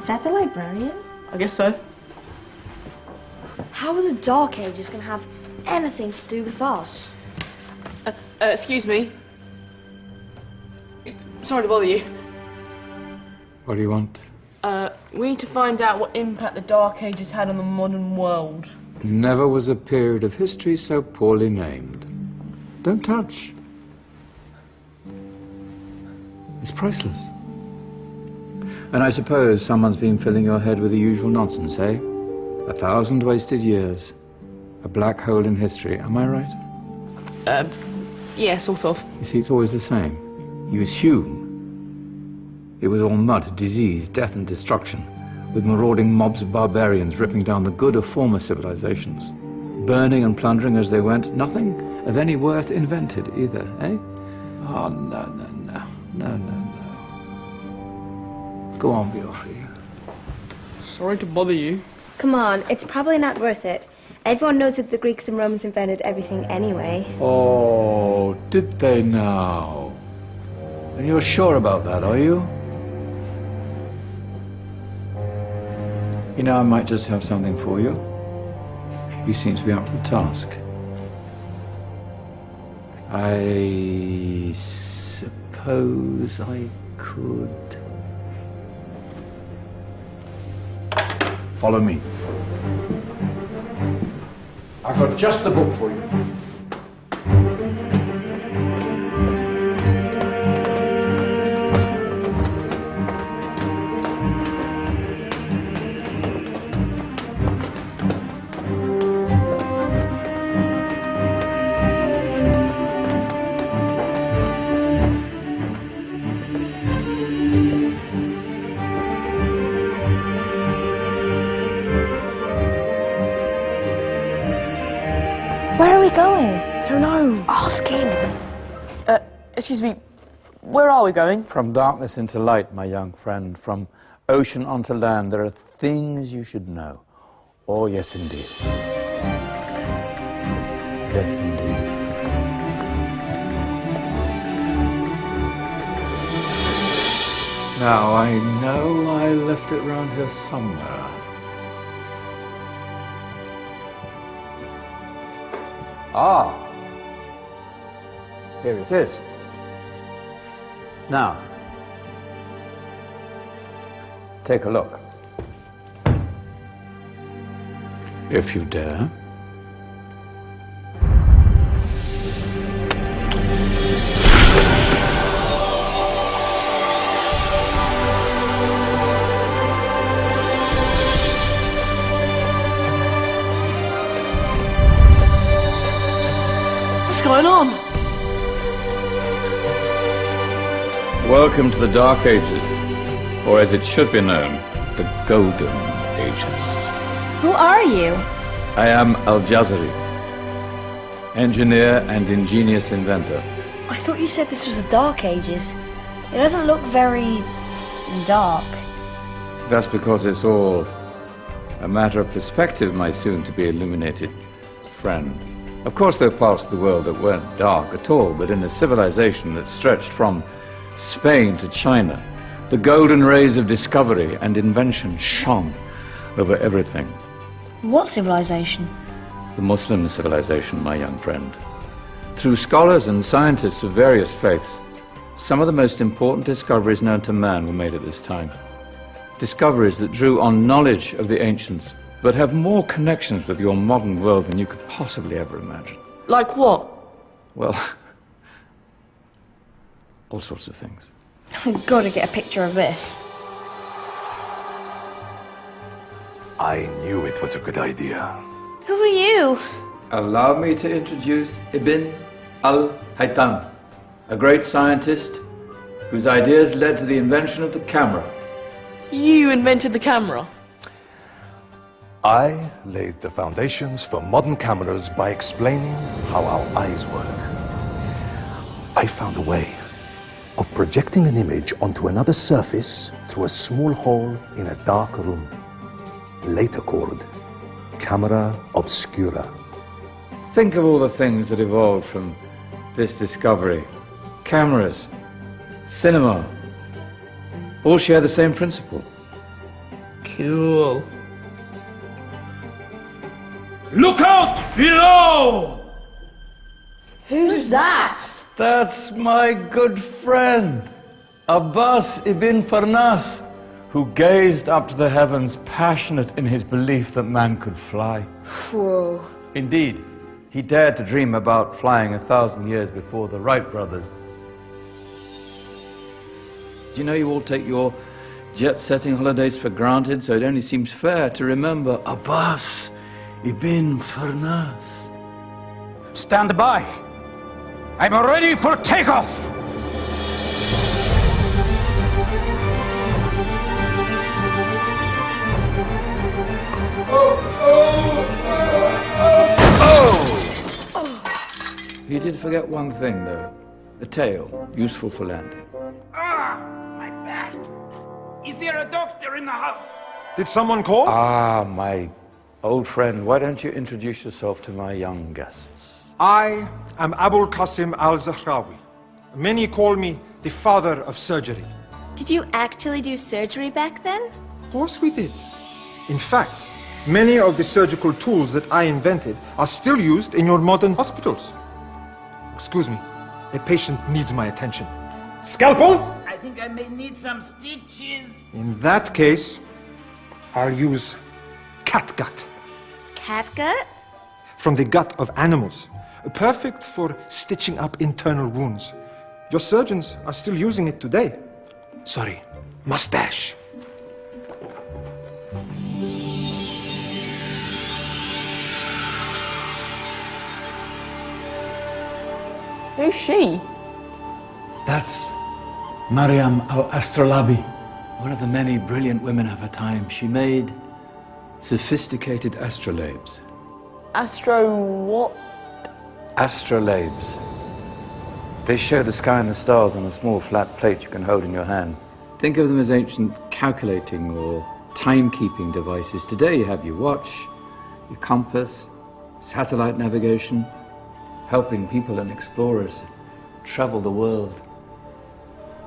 Is that the librarian? I guess so. How are the Dark Ages going to have anything to do with us? Excuse me. Sorry to bother you. What do you want? We need to find out what impact the Dark Ages had on the modern world. Never was a period of history so poorly named. Don't touch. It's priceless. And I suppose someone's been filling your head with the usual nonsense, eh? 1,000 wasted years. A black hole in history, am I right? Yeah, sort of. You see, it's always the same. You assume it was all mud, disease, death and destruction, with marauding mobs of barbarians ripping down the good of former civilizations, burning and plundering as they went, nothing of any worth invented either, eh? Oh, no. Go on, Beofrey. Sorry to bother you. Come on, it's probably not worth it. Everyone knows that the Greeks and Romans invented everything anyway. Oh, did they now? And you're sure about that, are you? You know, I might just have something for you. You seem to be up to the task. I suppose I could... Follow me. I've got just the book for you. Where are we going? I don't know. Ask him. Excuse me. Where are we going? From darkness into light, my young friend. From ocean onto land, there are things you should know. Oh, yes, indeed. Yes, indeed. Now, I know I left it round here somewhere. Ah, here it is. Now, take a look. If you dare. What's going on? Welcome to the Dark Ages, or as it should be known, the Golden Ages. Who are you? I am Al-Jazari, engineer and ingenious inventor. I thought you said this was the Dark Ages. It doesn't look very... dark. That's because it's all a matter of perspective, my soon-to-be illuminated friend. Of course, there are parts of the world that weren't dark at all, but in a civilization that stretched from Spain to China, the golden rays of discovery and invention shone over everything. What civilization? The Muslim civilization, my young friend. Through scholars and scientists of various faiths, some of the most important discoveries known to man were made at this time. Discoveries that drew on knowledge of the ancients, but have more connections with your modern world than you could possibly ever imagine. Like what? Well, all sorts of things. I've got to get a picture of this. I knew it was a good idea. Who are you? Allow me to introduce Ibn al-Haytham, a great scientist whose ideas led to the invention of the camera. You invented the camera. I laid the foundations for modern cameras by explaining how our eyes work. I found a way of projecting an image onto another surface through a small hole in a dark room, later called camera obscura. Think of all the things that evolved from this discovery. Cameras, cinema, all share the same principle. Cool. Look out below! Who's that? That's my good friend, Abbas ibn Farnas, who gazed up to the heavens, passionate in his belief that man could fly. Whoa. Indeed, he dared to dream about flying 1,000 years before the Wright brothers. Do you know you all take your jet-setting holidays for granted, so it only seems fair to remember Abbas ibn Farnas. Stand by. I'm ready for takeoff. You did forget one thing, though. A tail, useful for landing. My back. Is there a doctor in the house? Did someone call? Ah, my old friend, why don't you introduce yourself to my young guests? I am Abul Qasim al-Zahrawi. Many call me the father of surgery. Did you actually do surgery back then? Of course we did. In fact, many of the surgical tools that I invented are still used in your modern hospitals. Excuse me, a patient needs my attention. Scalpel? I think I may need some stitches. In that case, I'll use catgut Catgut? from the gut of animals. Perfect for stitching up internal wounds. Your surgeons are still using it today. Sorry, mustache. Who's she? That's Maryam al-Astrolabi, one of the many brilliant women of her time. She made sophisticated astrolabes. Astro what? Astrolabes. They show the sky and the stars on a small flat plate you can hold in your hand. Think of them as ancient calculating or timekeeping devices. Today you have your watch, your compass, satellite navigation, helping people and explorers travel the world.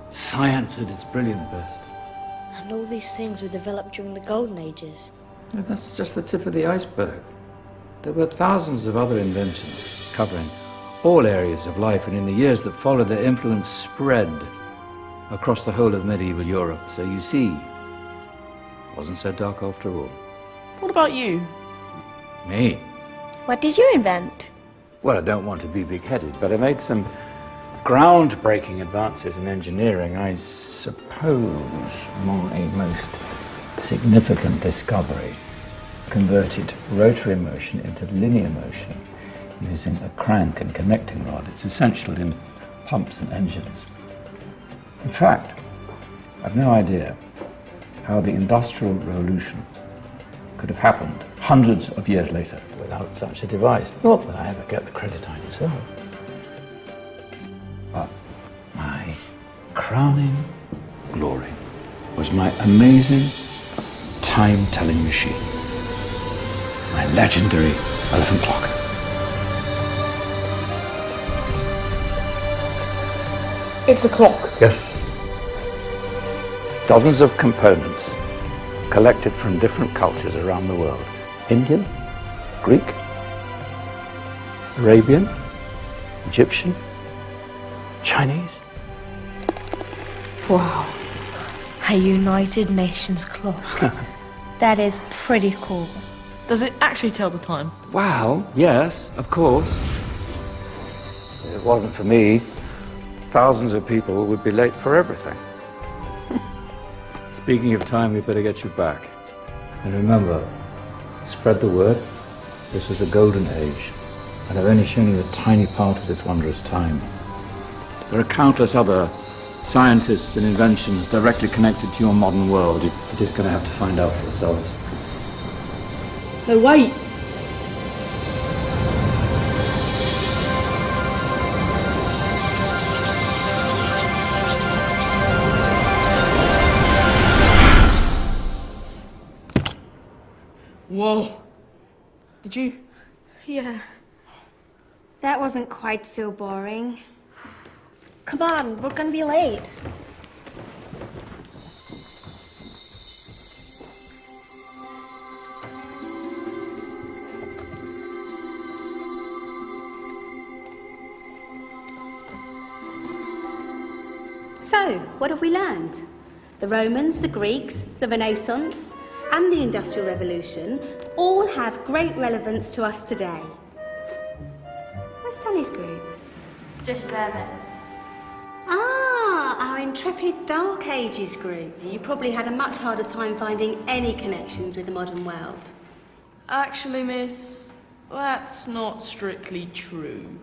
Science at its brilliant best. And all these things were developed during the Golden Ages. And that's just the tip of the iceberg. There were thousands of other inventions covering all areas of life, and in the years that followed, their influence spread across the whole of medieval Europe. So you see, it wasn't so dark after all. What about you? Me? What did you invent? Well, I don't want to be big-headed, but I made some groundbreaking advances in engineering. I suppose my most significant discovery converted rotary motion into linear motion using a crank and connecting rod. It's essential in pumps and engines. In fact, I've no idea how the Industrial Revolution could have happened hundreds of years later without such a device. Not that I ever get the credit I deserve. But my crowning glory was my amazing time-telling machine. My legendary elephant clock. It's a clock. Yes. Dozens of components collected from different cultures around the world. Indian, Greek, Arabian, Egyptian, Chinese. Wow. A United Nations clock. That is pretty cool. Does it actually tell the time? Well, yes, of course. If it wasn't for me, thousands of people would be late for everything. Speaking of time, we better get you back. And remember, spread the word. This was a golden age, and I've only shown you a tiny part of this wondrous time. There are countless other scientists and inventions directly connected to your modern world. You're just going to have to find out for yourselves. No, wait. Whoa. Did you? Yeah. That wasn't quite so boring. Come on, we're gonna be late. So, what have we learned? The Romans, the Greeks, the Renaissance, and the Industrial Revolution all have great relevance to us today. Where's Danny's group? Just there, miss. Ah, our intrepid Dark Ages group. You probably had a much harder time finding any connections with the modern world. Actually, miss, that's not strictly true.